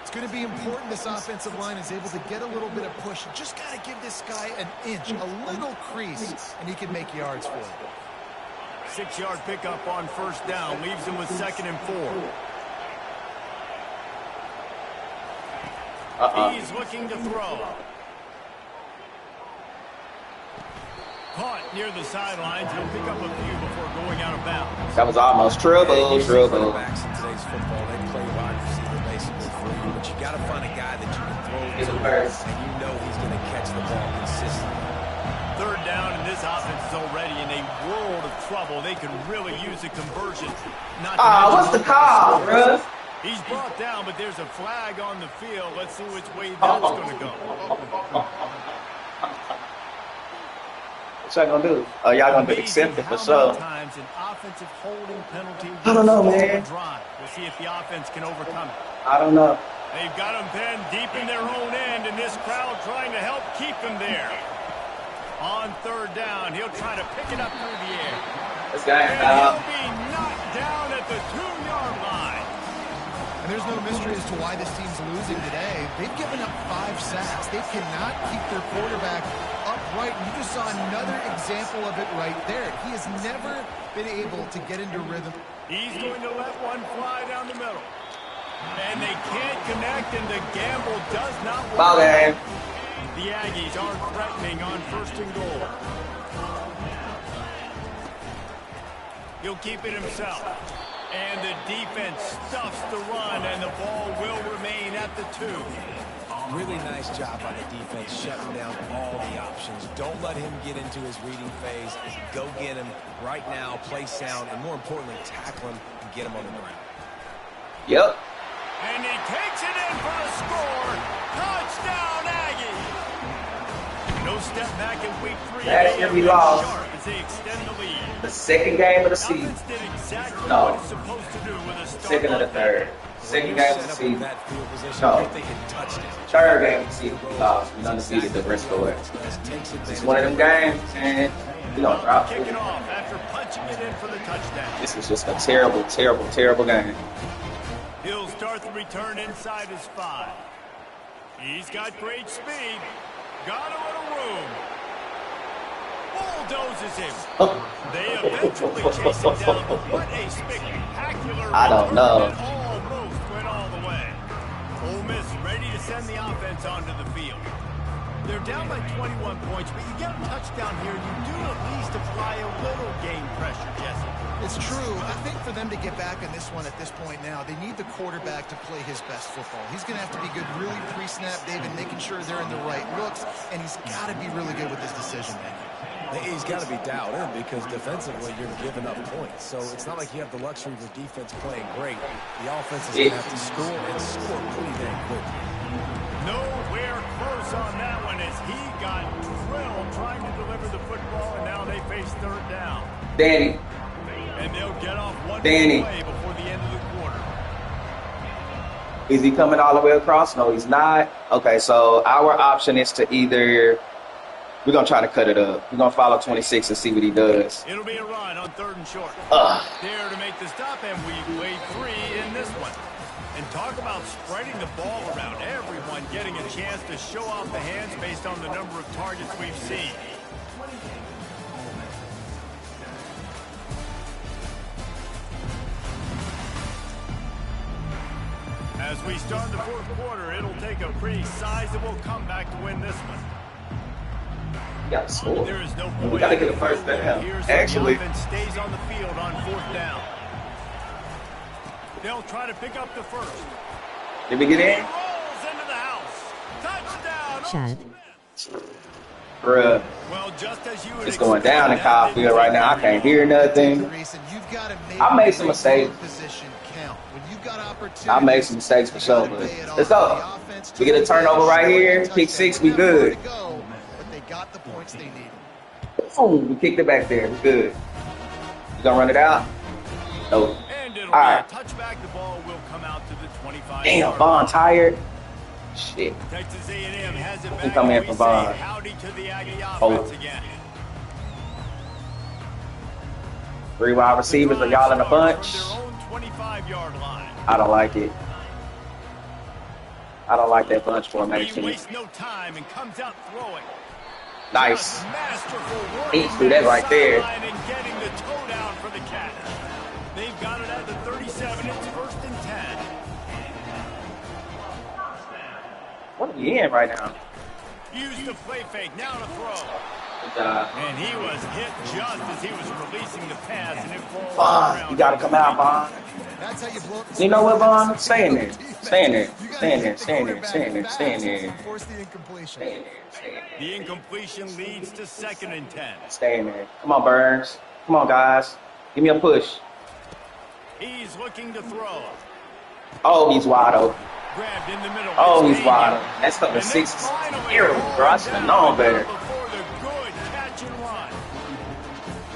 It's going to be important this offensive line is able to get a little bit of push. You just got to give this guy an inch, a little crease, and he can make yards for it. 6-yard pickup on first down. Leaves him with 2nd and 4. He's looking to throw. Caught near the sidelines. He'll pick up a few before going out of bounds. That was almost trouble. Quarterbacks in today's football, they play wide receiver basically for you, but you got to find a guy that you can throw He's to, a first. and you know he's going to catch the ball consistently. Third down, and this offense is already in a world of trouble. They could really use a conversion. What's the call, bruh? He's brought down, but there's a flag on the field. Let's see which way that's going to go. What y'all gonna do? Oh, y'all gonna accept it for sure. Times an offensive holding penalty. I don't know, man. Drive. We'll see if the offense can overcome it. I don't know. They've got them pinned deep in their own end, and this crowd trying to help keep them there. On third down, he'll try to pick it up through the air. This guy, And he'll be knocked down at the 2-yard line. And there's no mystery as to why this team's losing today. They've given up 5 sacks. They cannot keep their quarterback upright. And you just saw another example of it right there. He has never been able to get into rhythm. He's going to let one fly down the middle. And they can't connect, and the gamble does not work. ball game. The Aggies are threatening on 1st and goal. He'll keep it himself. And the defense stuffs the run, and the ball will remain at the 2. Really nice job by the defense shutting down all the options. Don't let him get into his reading phase. Go get him right now, play sound, and more importantly, tackle him and get him on the ground. Yep. And he takes it in for the score. Touchdown, Aggies. No step back in week 3. Last year we lost. As they extend the lead. The second game of the season. Offense did exactly No. what it's supposed to do with a start Second of the like third. Second game of the Set up in season. that field position, No. you're thinking touchdown. Third game of the season. We lost. We undefeated the rest of it. It's one of them games, and we don't drop Kick it. it off after punching it in for the touchdown. This is just a terrible, terrible, terrible game. He'll start the return inside his 5. He's got great speed. Got a little room. Bulldozes him. They eventually chase him down, but what a spectacular I don't return know. that almost went all the way. Ole Miss ready to send the offense onto the field. They're down by 21 points, but you get a touchdown here, you do at least apply a little game pressure, Jesse. It's true. I think for them to get back in this one at this point now, they need the quarterback to play his best football. He's going to have to be good really pre-snap, David, making sure they're in the right looks, and he's got to be really good with his decision-making. He's got to be dialed in because defensively you're giving up points. So it's not like you have the luxury of your defense playing great. The offense is going to have to score and score pretty dang quickly. Nowhere close on that one as he got drilled trying to deliver the football, and now they face third down. Danny. And they'll get off one Danny. play before the end of the quarter. Is he coming all the way across? No, he's not. Okay, so our option is to either... We're going to try to cut it up. We're going to follow 26 and see what he does. It'll be a run on 3rd and short. There to make the stop, and we played 3 in this one. And talk about spreading the ball around. Everyone getting a chance to show off the hands based on the number of targets we've seen. As we start the 4th quarter, it'll take a pretty sizable comeback to win this one. We got to score. There is no We got to get a first down. Actually, the offense stays on the field on 4th down. They'll try to pick up the first. did we get He in? rolls into the house. Touchdown. Chad. Bruh. Well, just as you would It's going down in Kyle Field right now. I can't hear nothing. I made some mistakes. I made some mistakes for sure, but let's go. We get a turnover right here. Pick 6, we good. Boom, we kicked it back there. We good. You gonna run it out? No. All right. Touchback, the ball will come out to the 25. Damn, Vaughn tired. Shit. Texas A&M has it back. Who come in from Vaughn? Howdy to the Aggie offense Oh. again. 3 wide receivers. Are y'all in a bunch? From their own 25-yard line. I don't like it. I don't like that bunch He formation. wastes no time and comes out throwing. Nice. Masterful work He threw that right there. and getting the toe down for the Cats. They've got it at the 37. It's 1st and 10. What are we in right now? Used the play fake. Now to throw. Good job. And he was hit just as he was releasing the pass, and it falls Vaughn, around. you gotta come out, Vaughn. That's how you blow up the You know what, score. Vaughn? Stay in there. Stay in there. Stay in there. Stay in there. Stay in there. Stay in there. Force the incompletion. Stay in there. Stay in there. The incompletion leads to 2nd and 10. Stay in there. Come on, Burns. Come on, guys. Give me a push. He's looking to throw. Oh, he's wide open. Grabbed in the middle. Oh, It's he's wide Daniel. open. That's number And 6 they is finally terrible, hold bro. I him should have down known better. Before the good catch and run.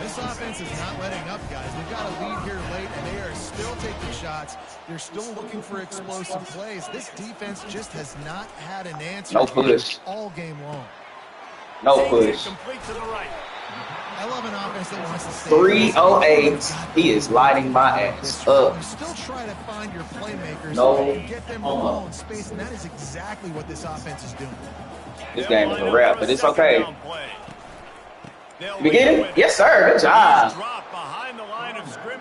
This offense is not letting up, guys. They've got a lead here late, and they are still taking shots. They're still looking for explosive plays. This defense just has not had an answer No push. all game long. No Takes it push. complete to the right. I love an offense that wants to stay. 308. He is lighting my ass up. You still try to find your playmakers No. and get them the ball in space, and that is exactly what this offense is doing. This game is a wrap, but it's okay. We get it? Yes, sir. Good job.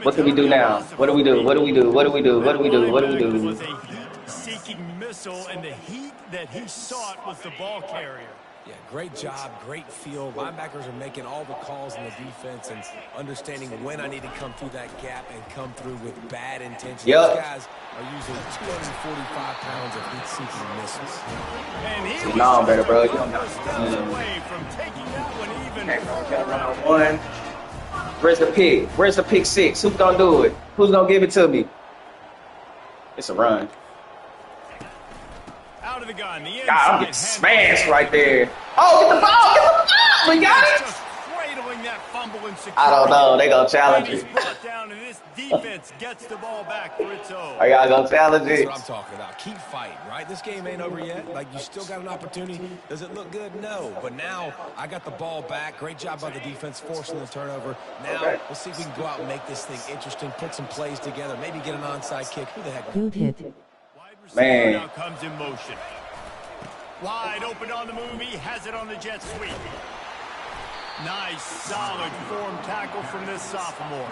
What can we do now? What do we do? What do we do? What do we do? What do we do? What do we do? Was a heat-seeking missile, and the heat that he sought was the ball carrier. Yeah, great job, great feel. Linebackers are making all the calls in the defense and understanding when I need to come through that gap and come through with bad intentions. Yep. These guys are using 245 pounds of heat-seeking missiles. And he You know better, bro. You don't know. steps away from taking that one even Okay, further. gotta run on one. Where's the pick? Where's the pick 6? Who's gonna do it? Who's gonna give it to me? It's a run. Out of the gun. The God, I'm getting inside smashed right there. Oh, get the ball! Get the ball! We got it! Just cradling that fumble and security. I don't know. They gonna challenge And he's it. brought down, and this defense gets the ball back for its own. Are y'all gonna challenge That's it? what I'm talking about. Keep fighting, right? This game ain't over yet. Like, you still got an opportunity. Does it look good? No. But now I got the ball back. Great job by the defense forcing the turnover. Now Okay. let's see if we can go out and make this thing interesting, put some plays together, maybe get an onside kick. Who the heck? Good hit. Wide receiver Man. now comes in motion. Wide open on the move. He has it on the jet sweep. Nice, solid form tackle from this sophomore.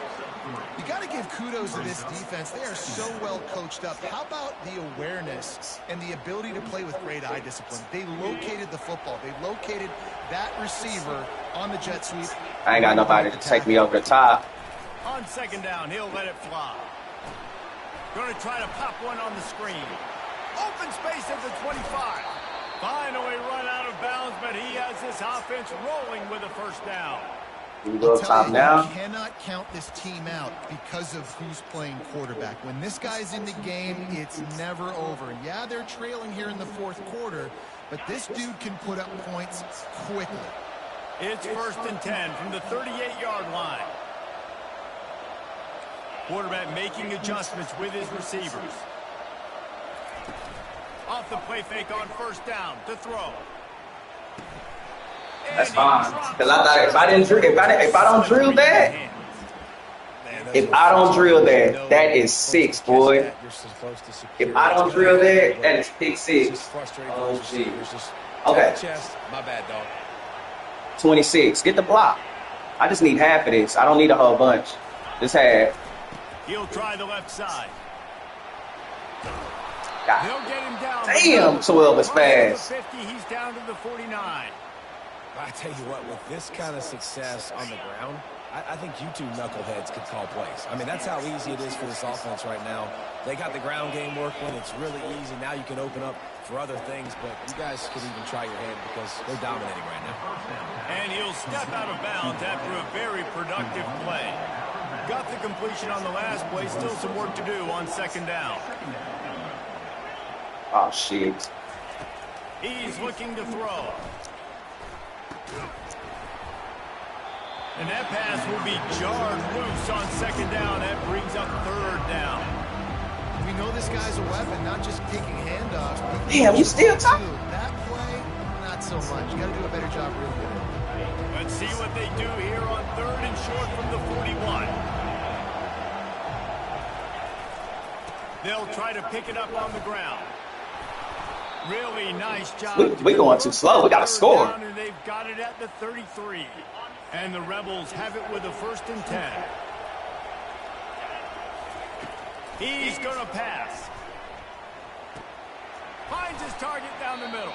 You got to give kudos to this defense. They are so well coached up. How about the awareness and the ability to play with great eye discipline? They located the football. They located that receiver on the jet sweep. I ain't got nobody to take me over the top. On 2nd down, he'll let it fly. Going to try to pop one on the screen. Open space at the 25. Finally run out of bounds, but he has this offense rolling with a 1st down. We go up top You now. cannot count this team out because of who's playing quarterback. When this guy's in the game, it's never over. Yeah, they're trailing here in the 4th quarter, but this dude can put up points quickly. It's 1st and 10 from the 38-yard line. Quarterback making adjustments with his receivers. Off the play fake on 1st down to throw. That's fine. Cause I thought if I don't drill that, that is 6, boy. If I don't drill that is pick 6. Oh, gee. Okay. My bad, dog. 26. Get the block. I just need half of this. I don't need a whole bunch. Just half. He'll try the left side. God. They'll get him down. Damn, 12 is fast. 50, he's down to the 49. I tell you what, with this kind of success on the ground, I think you two knuckleheads could call plays. I mean, that's how easy it is for this offense right now. They got the ground game working. It's really easy. Now you can open up for other things, but you guys could even try your hand because they're dominating right now. And he'll step out of bounds after a very productive play. Got the completion on the last play. Still some work to do on second down. Oh, shit. He's looking to throw. And that pass will be jarred loose on second down. That brings up third down. We know this guy's a weapon, not just taking handoffs. Damn, you still talking? That play, not so much. You got to do a better job real good. Let's see what they do here on third and short from the 41. They'll try to pick it up on the ground. Really nice job. We're going too slow. We got to score. And they've got it at the 33. And the Rebels have it with a 1st and 10. He's going to pass. Finds his target down the middle.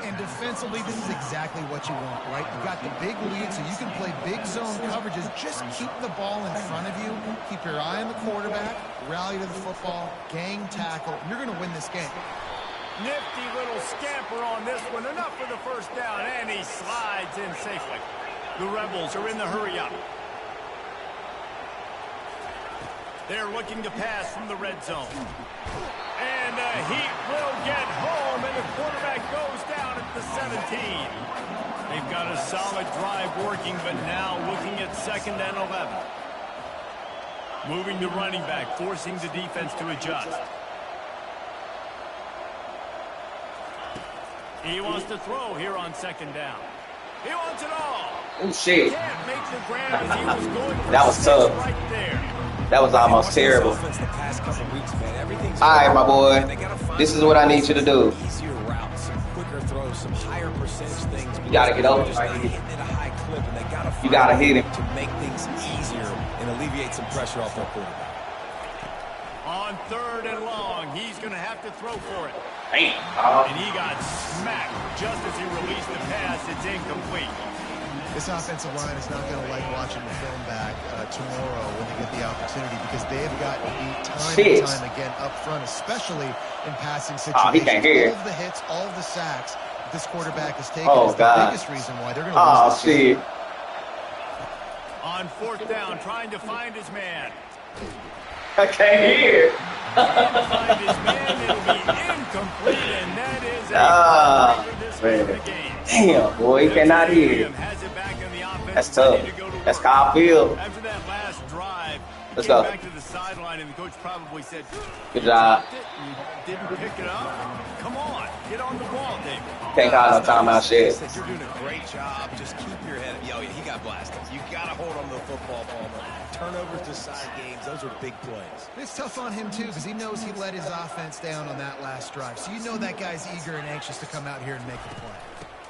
And defensively, this is exactly what you want, right? You've got the big lead, so you can play big zone coverages. Just keep the ball in front of you. Keep your eye on the quarterback. Rally to the football. Gang tackle. You're going to win this game. Nifty little scamper on this one. Enough for the 1st down, and he slides in safely. The Rebels are in the hurry-up. They're looking to pass from the red zone. And the Heat will get home, and the quarterback goes down at the 17. They've got a solid drive working, but now looking at 2nd and 11. Moving the running back, forcing the defense to adjust. He wants to throw here on 2nd down. He wants it all. Oh, shit. Can't make the grab as he was going for That was tough. right there. That was almost terrible. All right, my boy. This is what I need you to do. Easier routes, some quicker throws, some higher percentage things. You got to get over just right not here. hitting at a high clip, and they got to You got to hit him. to make things easier and alleviate some pressure off their quarterback. On 3rd and long, he's going to have to throw for it. Damn. And he got smacked just as he released the pass. It's incomplete. This offensive line is not going to like watching the film back tomorrow when they get the opportunity because they have gotten beat time and time again up front, especially in passing situations. Oh, he can't hear. All of the hits, all of the sacks this quarterback has taken Oh, is God. the biggest reason why they're going to lose this shit. game. On 4th down, trying to find his man. I can't hear. Find his man, it'll be incomplete, and that is a for this man. game. Damn, boy, he cannot hear. Has it back in the offense. That's tough. Ready to go to That's work. how I feel. After that last drive, Let's came go. back to the sideline, and the coach probably said, Good job. You didn't pick it up? Come on, get on the ball, David. Can't call no timeout shit. Said you're doing a great job. Just keep your head up. Yo, he got blasted. You got to hold on to the football, Palmer. Turnovers decide games. Those are big plays. It's tough on him, too, because he knows he let his offense down on that last drive. So you know that guy's eager and anxious to come out here and make a play.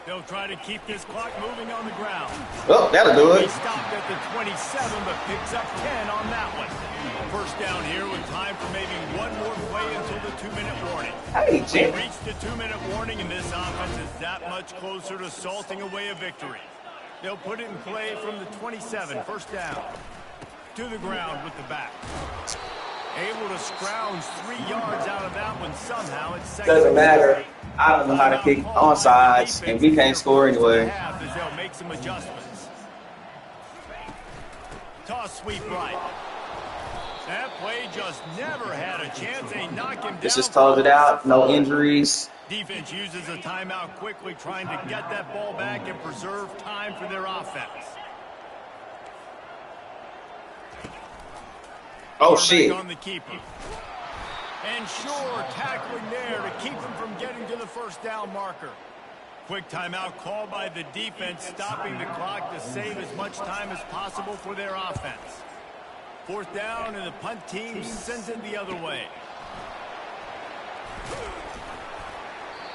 They'll try to keep this clock moving on the ground. Oh, that'll do He it. stopped at the 27, but picks up 10 on that one. 1st down here with time for maybe one more play until the 2-minute warning. Hey, We Jim. reached the 2-minute warning, and this offense is that much closer to salting away a victory. They'll put it in play from the 27, 1st down. To the ground with the back. Able to scrounge 3 yards out of that one somehow. It's second. Doesn't matter. I don't know how to kick onsides, and we can't score anyway. As they'll make some adjustments. Toss sweep right. That play just never had a chance. They knock him down. Let's just close it out. No injuries. Defense uses a timeout quickly, trying to get that ball back and preserve time for their offense. Oh, shit. On the keeper. And sure, tackling there to keep him from getting to the 1st down marker. Quick timeout called by the defense, stopping the clock to save as much time as possible for their offense. 4th down, and the punt team sends it the other way.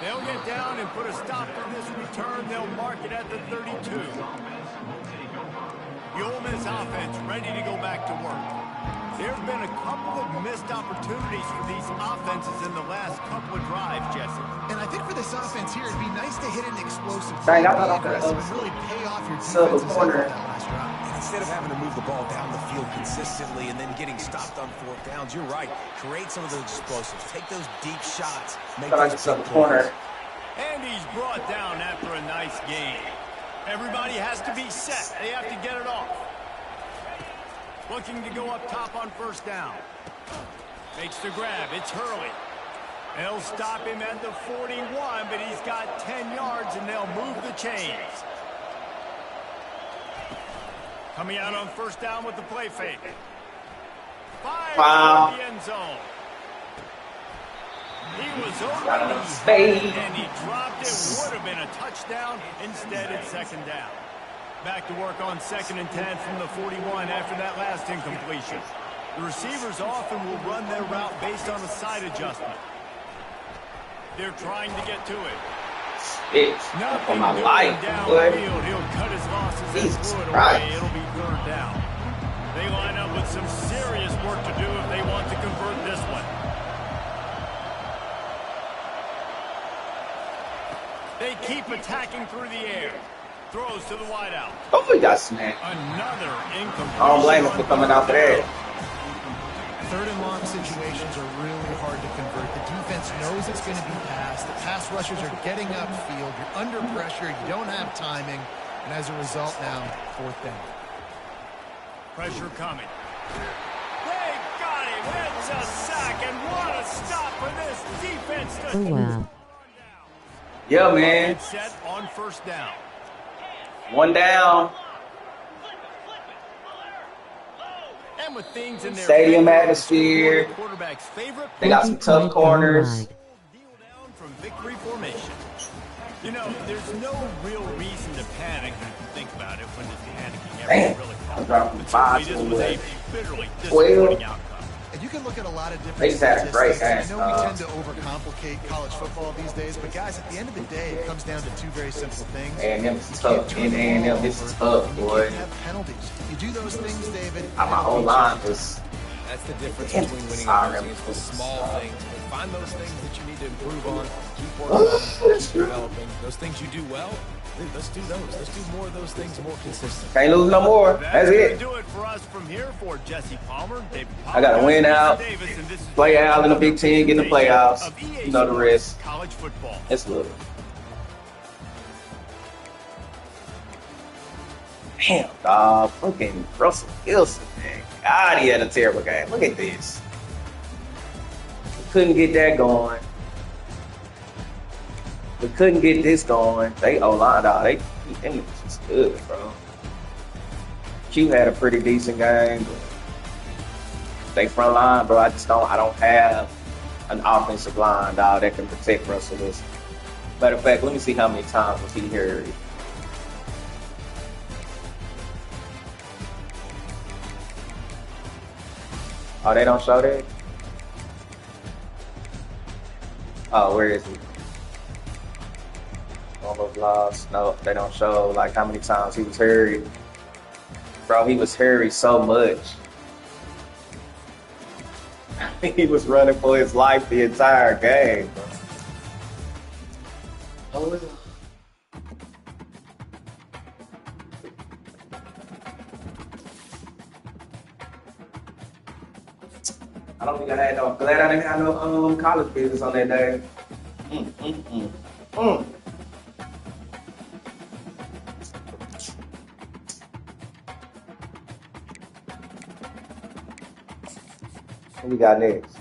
They'll get down and put a stop to this return. They'll mark it at the 32. The Ole Miss offense ready to go back to work. There have been a couple of missed opportunities for these offenses in the last couple of drives, Jesse. And I think for this offense here, it'd be nice to hit an explosive Dang, play, I be thought I aggressive, could, and really pay off your sub a defensive effort corner. that last drive. And instead of having to move the ball down the field consistently and then getting stopped on fourth downs, you're right. Create some of those explosives. Take those deep shots. Make Thought I those could sub a big corner. plays. And he's brought down after a nice game. Everybody has to be set. They have to get it off. Looking to go up top on first down. Makes the grab. It's Hurley. They'll stop him at the 41, but he's got 10 yards, and they'll move the chains. Coming out on first down with the play fake. Fires toward the end zone. He was open, and he dropped it. Would have been a touchdown. Instead, it's second down. Back to work on 2nd and 10 from the 41 after that last incompletion. The receivers often will run their route based on a side adjustment. They're trying to get to it. It's on my life, boy. He'll cut his losses Jesus and throw it Christ. away. It'll be third down. They line up with some serious work to do if they want to convert this one. They keep attacking through the air. Throws to the wideout. Oh, he got smacked. Another incompletion. I don't blame him for coming out there. Third and long situations are really hard to convert. The defense knows it's going to be passed. The pass rushers are getting upfield. You're under pressure. You don't have timing. And as a result now, fourth down. Pressure coming. They got him. It's a sack. And what a stop for this defense. Oh, wow. Yeah, man. It's set on first down. One down. And with things in their Stadium favor, atmosphere. the quarterback's favorite They got some tough corners. deal down from victory formation. You know, there's no real reason to panic if you think about it when it's panicking ever Damn. really I comes. dropped from But 5 certainly to this was a bitterly 12. disappointing outcome. And you can look at a lot of different They just had a great statistics. game. I know we tend to overcomplicate college football these days, but guys, at the end of the day, it comes down to two very simple things. A&M is You can't tough. turn the A&M, ball this is over, tough, and you boy. can't have penalties. You do those things, David. My whole line was. That's the difference Damn, between winning sorry, and losing. It's the I'm small sorry. things. Find those things that you need to improve on. Keep working on them. Keep developing. Those things you do well, let's do those. Let's do more of those things more consistent. Can't lose no more. That's gonna it. do it for us from here for Jesse Palmer. David I got to win out, Davis, and this is play out in the Big Ten, get in the playoffs. of EA You know the Sports rest. College football. Let's look. Damn, dog. Fucking Russell Wilson, man. God, he had a terrible game. Look at this. Couldn't get that going. We couldn't get this going. They O-line, dog. Them niggas was good, bro. Q had a pretty decent game. But they front line, bro. I don't have an offensive line, dog, that can protect Russell Wilson. Matter of fact, let me see how many times was he here. Oh, they don't show that? Oh, where is he? Almost lost. No, they don't show like how many times he was hurried. Bro, he was hurried so much. He was running for his life the entire game, bro. Oh, I don't think I had no. Glad I didn't have no college business on that day. What we got next?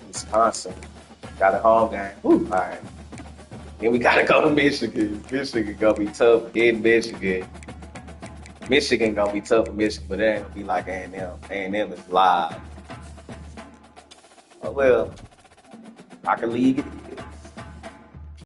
Wisconsin. Got a home game. Woo, all right. Then we gotta go to Michigan. Michigan gonna be tough in Michigan. Michigan gonna be tough in Michigan, but it ain't gonna be like A&M. A&M is live. Oh well, Rocket League it is.